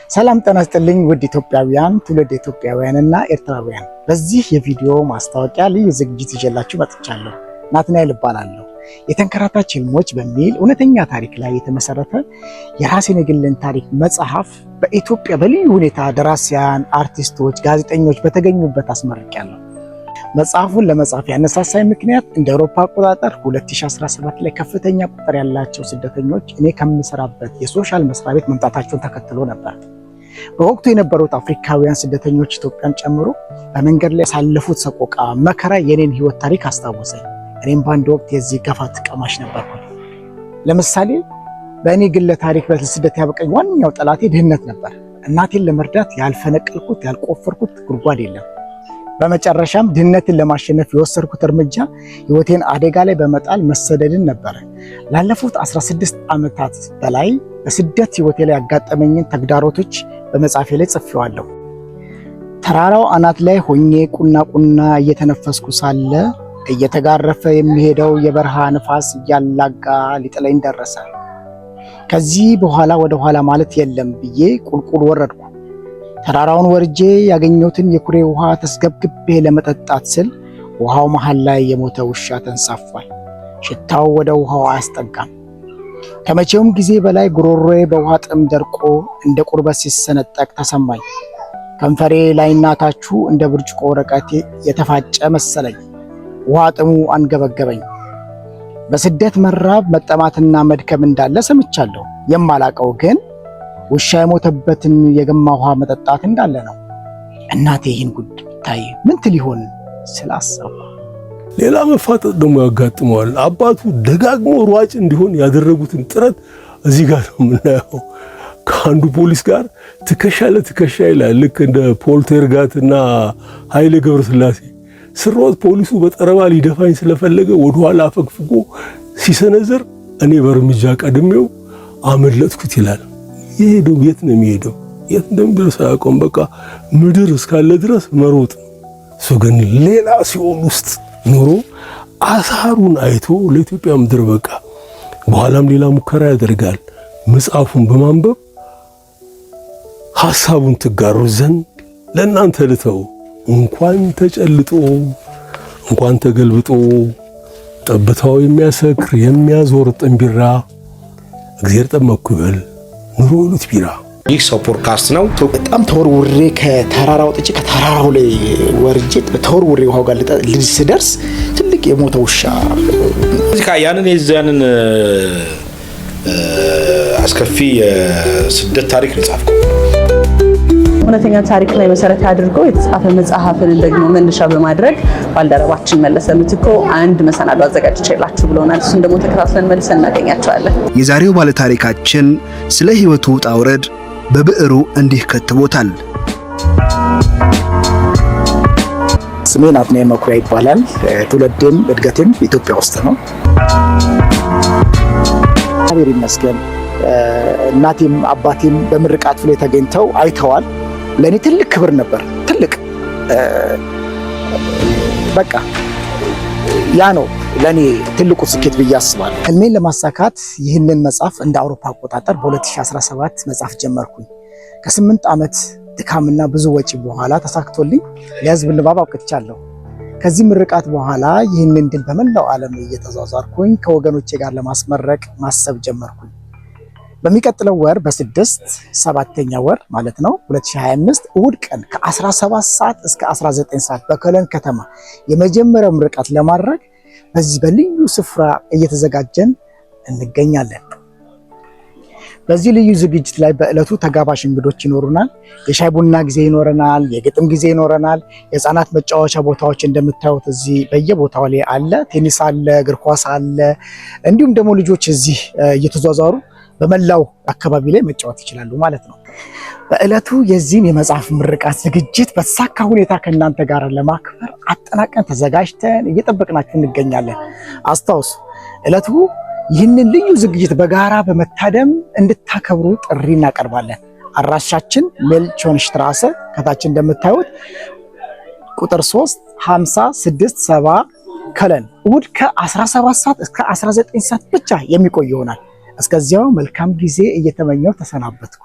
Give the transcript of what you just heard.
ሰላም ጤና ይስጥልኝ ውድ ኢትዮጵያውያን ትውልደ ኢትዮጵያውያንና ኤርትራውያን፣ በዚህ የቪዲዮ ማስታወቂያ ልዩ ዝግጅት ይዤላችሁ መጥቻለሁ። ናትናኤል እባላለሁ። የተንከራታች ህልሞች በሚል እውነተኛ ታሪክ ላይ የተመሰረተ የራሴን የግልን ታሪክ መጽሐፍ በኢትዮጵያ በልዩ ሁኔታ ደራሲያን፣ አርቲስቶች፣ ጋዜጠኞች በተገኙበት አስመርቄያለሁ። መጽሐፉን ለመጻፍ ያነሳሳኝ ምክንያት እንደ አውሮፓ አቆጣጠር 2017 ላይ ከፍተኛ ቁጥር ያላቸው ስደተኞች እኔ ከምሰራበት የሶሻል መስሪያ ቤት መምጣታቸውን ተከትሎ ነበር። በወቅቱ የነበሩት አፍሪካውያን ስደተኞች ኢትዮጵያን ጨምሮ በመንገድ ላይ ያሳለፉት ሰቆቃ፣ መከራ የኔን ህይወት ታሪክ አስታወሰኝ። እኔም በአንድ ወቅት የዚህ ገፈት ቀማሽ ነበርኩ። ለምሳሌ በእኔ ግለ ታሪክ በስደት ያበቀኝ ዋነኛው ጠላቴ ድህነት ነበር። እናቴን ለመርዳት ያልፈነቀልኩት ያልቆፈርኩት ጉድጓድ የለም። በመጨረሻም ድህነትን ለማሸነፍ የወሰድኩት እርምጃ ህይወቴን አደጋ ላይ በመጣል መሰደድን ነበር። ላለፉት 16 ዓመታት በላይ በስደት ህይወቴ ላይ ያጋጠመኝን ተግዳሮቶች በመጽሐፌ ላይ ጽፌዋለሁ። ተራራው አናት ላይ ሆኜ ቁና ቁና እየተነፈስኩ ሳለ እየተጋረፈ የሚሄደው የበረሃ ንፋስ እያላጋ ሊጥለኝ ደረሰ። ከዚህ በኋላ ወደ ኋላ ማለት የለም ብዬ ቁልቁል ወረድኩ። ተራራውን ወርጄ ያገኘሁትን የኩሬ ውሃ ተስገብግቤ ለመጠጣት ስል ውሃው መሃል ላይ የሞተ ውሻ ተንሳፏል። ሽታው ወደ ውሃው አያስጠጋም። ከመቼውም ጊዜ በላይ ጉሮሮዬ በውሃ ጥም ደርቆ እንደ ቁርበት ሲሰነጠቅ ተሰማኝ። ከንፈሬ ላይና ታቹ እንደ ብርጭቆ ወረቀት የተፋጨ መሰለኝ። ውሃ ጥሙ አንገበገበኝ። በስደት መራብ መጠማትና መድከም እንዳለ ሰምቻለሁ። የማላቀው ግን ውሻ የሞተበትን የገማ ውሃ መጠጣት እንዳለ ነው። እናቴ ይህን ጉድ ብታይ ምን ትል ይሆን ስላሰብኩ። ሌላ መፋጠጥ ደግሞ ያጋጥመዋል። አባቱ ደጋግሞ ሯጭ እንዲሆን ያደረጉትን ጥረት እዚህ ጋር ነው የምናየው። ከአንዱ ፖሊስ ጋር ትከሻ ለትከሻ ይላል። ልክ እንደ ፖልቴርጋትና ኃይሌ ገብረስላሴ ስሮጥ ፖሊሱ በጠረባ ሊደፋኝ ስለፈለገ ወደኋላ አፈግፍጎ ሲሰነዘር እኔ በእርምጃ ቀድሜው አመለጥኩት ይላል። የሄደው የት ነው የሚሄደው? የት እንደሚደርስ አያውቀውም። በቃ ምድር እስካለ ድረስ መሮጥ። እሱ ግን ሌላ ሲኦል ውስጥ ኖሮ አሳሩን አይቶ ለኢትዮጵያ ምድር በቃ። በኋላም ሌላ ሙከራ ያደርጋል። መጽሐፉን በማንበብ ሐሳቡን ትጋሩ ዘንድ ለእናንተ ልተው። እንኳን ተጨልጦ እንኳን ተገልብጦ ጠብታው የሚያሰክር የሚያዞር ጥንቢራ እግዚአብሔር ጠመኩ ይበል ኑሮ ይሉት ቢራ። ይህ ሰው ፖድካስት ነው። በጣም ተወርውሬ ከተራራው ወጥቼ ከተራራው ላይ ወርጄ ተወርውሬ ውሃው ጋር ልስደርስ ትልቅ የሞተ ውሻ ያንን የዛንን አስከፊ የስደት ታሪክ ጻፍኩ። እውነተኛ ታሪክ ላይ መሰረት አድርጎ የተጻፈ መጽሐፍን ደግሞ መነሻ በማድረግ ባልደረባችን መለሰ ምትኮ አንድ መሰናዶ አዘጋጅቼላችሁ ብለውናል። እሱን ደግሞ ተከታትለን መልሰን እናገኛቸዋለን። የዛሬው ባለ ታሪካችን ስለ ህይወቱ ውጣ ውረድ በብዕሩ እንዲህ ከትቦታል። ስሜ ናትናኤል መኩሪያ ይባላል። ትውልዴም እድገቴም ኢትዮጵያ ውስጥ ነው። እግዚአብሔር ይመስገን። እናቴም አባቴም በምርቃት ላይ ተገኝተው አይተዋል። ለኔ ትልቅ ክብር ነበር። ትልቅ በቃ ያ ነው ለኔ ትልቁ ስኬት ብዬ አስባለሁ። ህልሜን ለማሳካት ይህንን መጽሐፍ እንደ አውሮፓ አቆጣጠር በ2017 መጽሐፍ ጀመርኩኝ። ከ8 ዓመት ድካምና ብዙ ወጪ በኋላ ተሳክቶልኝ ለህዝብ ንባብ አብቅቻለሁ። ከዚህ ምርቃት በኋላ ይህንን ድል በመላው ዓለም እየተዟዟርኩኝ ከወገኖቼ ጋር ለማስመረቅ ማሰብ ጀመርኩኝ። በሚቀጥለው ወር በ7ኛ ወር ማለት ነው 2025 እሁድ ቀን ከ17 ሰዓት እስከ 19 ሰዓት በኮሎን ከተማ የመጀመሪያው ምርቃት ለማድረግ በዚህ በልዩ ስፍራ እየተዘጋጀን እንገኛለን። በዚህ ልዩ ዝግጅት ላይ በዕለቱ ተጋባዥ እንግዶች ይኖሩናል። የሻይ ቡና ጊዜ ይኖረናል። የግጥም ጊዜ ይኖረናል። የህፃናት መጫወቻ ቦታዎች እንደምታዩት እዚህ በየቦታው ላይ አለ። ቴኒስ አለ፣ እግር ኳስ አለ። እንዲሁም ደግሞ ልጆች እዚህ እየተዟዟሩ በመላው አካባቢ ላይ መጫወት ይችላሉ ማለት ነው። በዕለቱ የዚህን የመጽሐፍ ምርቃት ዝግጅት በተሳካ ሁኔታ ከእናንተ ጋር ለማክበር አጠናቀን ተዘጋጅተን እየጠበቅናችሁ እንገኛለን። አስታውሱ፣ ዕለቱ ይህንን ልዩ ዝግጅት በጋራ በመታደም እንድታከብሩ ጥሪ እናቀርባለን። አድራሻችን ሜልቾንሽትራሰ ከታች እንደምታዩት ቁጥር 35670 ኮሎን። እሁድ ከ17 ሰዓት እስከ 19 ሰዓት ብቻ የሚቆይ ይሆናል። እስከዚያው መልካም ጊዜ እየተመኘው ተሰናበትኩ።